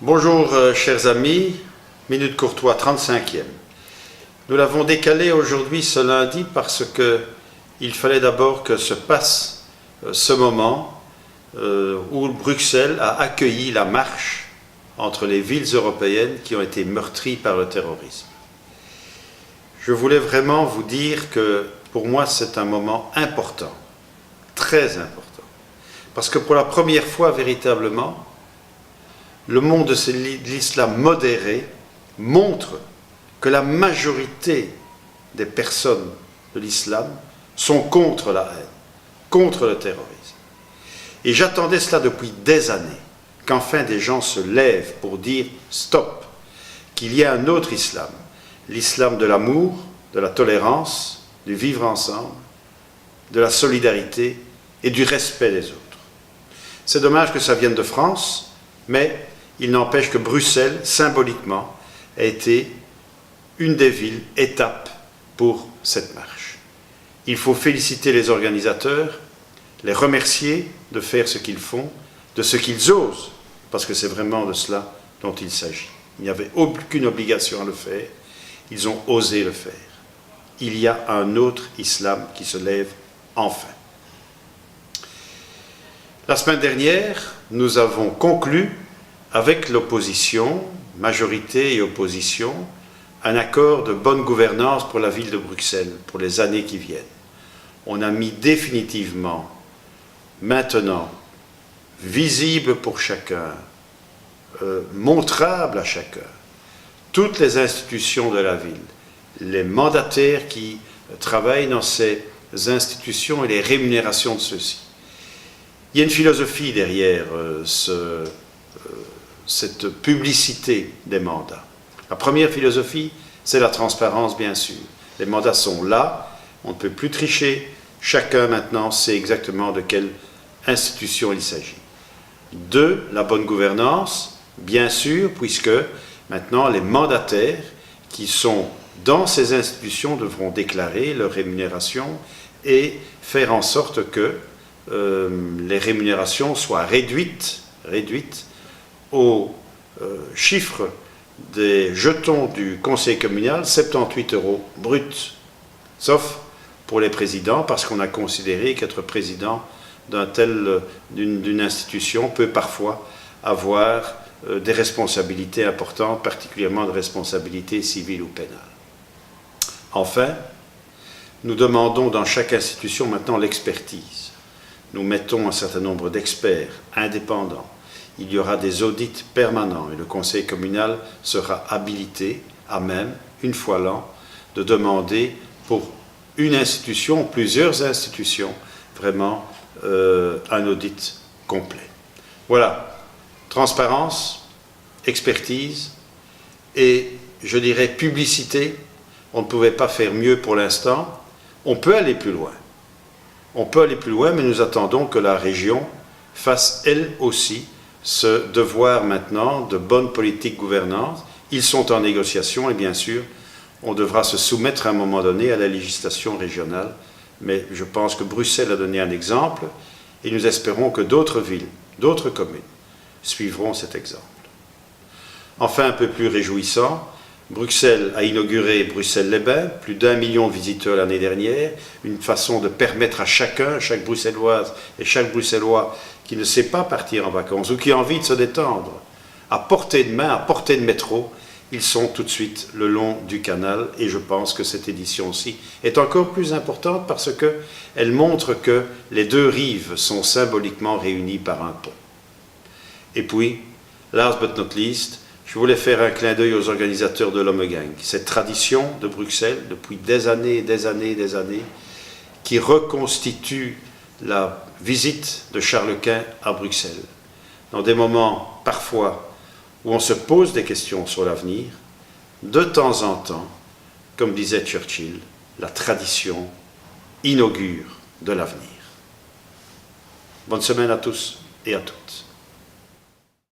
Bonjour chers amis, Minute Courtois 35e. Nous l'avons décalé aujourd'hui ce lundi parce qu'il fallait d'abord que se passe ce moment où Bruxelles a accueilli la marche entre les villes européennes qui ont été meurtries par le terrorisme. Je voulais vraiment vous dire que pour moi c'est un moment important, très important, parce que pour la première fois véritablement, le monde de l'islam modéré montre que la majorité des personnes de l'islam sont contre la haine, contre le terrorisme. Et j'attendais cela depuis des années, qu'enfin des gens se lèvent pour dire stop, qu'il y a un autre islam, l'islam de l'amour, de la tolérance, du vivre ensemble, de la solidarité et du respect des autres. C'est dommage que ça vienne de France, mais il n'empêche que Bruxelles, symboliquement, a été une des villes, étape pour cette marche. Il faut féliciter les organisateurs, les remercier de faire ce qu'ils font, de ce qu'ils osent, parce que c'est vraiment de cela dont il s'agit. Il n'y avait aucune obligation à le faire, ils ont osé le faire. Il y a un autre islam qui se lève enfin. La semaine dernière, nous avons conclu avec l'opposition, majorité et opposition, un accord de bonne gouvernance pour la ville de Bruxelles, pour les années qui viennent. On a mis définitivement, maintenant, visible pour chacun, montrable à chacun, toutes les institutions de la ville, les mandataires qui travaillent dans ces institutions et les rémunérations de ceux-ci. Il y a une philosophie derrière cette publicité des mandats. La première philosophie, c'est la transparence, bien sûr. Les mandats sont là, on ne peut plus tricher. Chacun, maintenant, sait exactement de quelle institution il s'agit. 2, la bonne gouvernance, bien sûr, puisque maintenant, les mandataires qui sont dans ces institutions devront déclarer leur rémunération et faire en sorte que les rémunérations soient réduites au chiffre des jetons du conseil communal, 78 € brut, sauf pour les présidents, parce qu'on a considéré qu'être président d'une institution peut parfois avoir des responsabilités importantes, particulièrement des responsabilités civiles ou pénales. Enfin, nous demandons dans chaque institution maintenant l'expertise. Nous mettons un certain nombre d'experts indépendants. Il y aura des audits permanents et le conseil communal sera habilité à même, une fois l'an, de demander pour une institution, plusieurs institutions, vraiment un audit complet. Voilà, transparence, expertise et, je dirais, publicité. On ne pouvait pas faire mieux pour l'instant. On peut aller plus loin. On peut aller plus loin, mais nous attendons que la région fasse elle aussi ce devoir maintenant de bonne politique gouvernance. Ils sont en négociation et bien sûr, on devra se soumettre à un moment donné à la législation régionale. Mais je pense que Bruxelles a donné un exemple et nous espérons que d'autres villes, d'autres communes suivront cet exemple. Enfin, un peu plus réjouissant, Bruxelles a inauguré Bruxelles-les-Bains, plus d'1 million de visiteurs l'année dernière, une façon de permettre à chacun, chaque Bruxelloise et chaque Bruxellois qui ne sait pas partir en vacances ou qui a envie de se détendre, à portée de main, à portée de métro, ils sont tout de suite le long du canal et je pense que cette édition-ci est encore plus importante parce qu'elle montre que les deux rives sont symboliquement réunies par un pont. Et puis, last but not least, je voulais faire un clin d'œil aux organisateurs de l'Homegang, cette tradition de Bruxelles depuis des années, qui reconstitue la visite de Charles Quint à Bruxelles, dans des moments parfois où on se pose des questions sur l'avenir, de temps en temps, comme disait Churchill, la tradition inaugure de l'avenir. Bonne semaine à tous et à toutes.